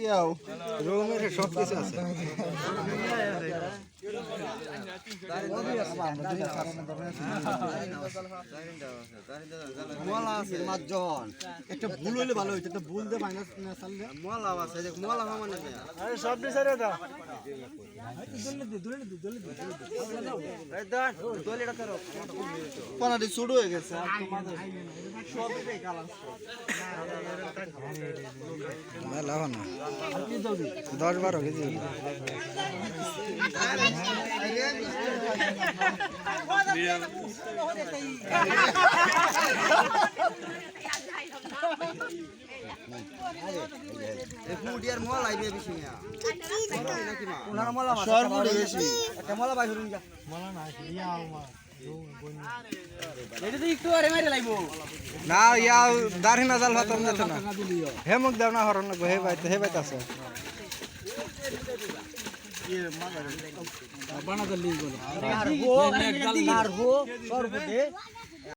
ইয়াও রুমের সব কিছু আছে মোলা আছে মাজন একটা ভুল হইলে ভালো হইতো একটা ভুল দে মাইনাস না চাললে মোলা আছে দেখ মোলা মানে আরে সব ডিসাইড দাও দলেটা করো পানাটি শুরু হয়ে গেছে আর তোমাদের সবই কালার মেলা না 10-12 কেজি ফুডিয়ার মোলা আইবে বেশি না নাকি মা ওনার মোলা মাছ সরবুড়ি বেশি একটা মোলা বাই হরিন যা মোলা না ইয়াও মা এটা তো একটু আরে মাইরে লাইবো না ইয়াও দারহি না জাল ভাতম না না হে মুখ দাও না হরন না হে বাইতে আছে ये मार बना दली बोलो मारबो सर बुदे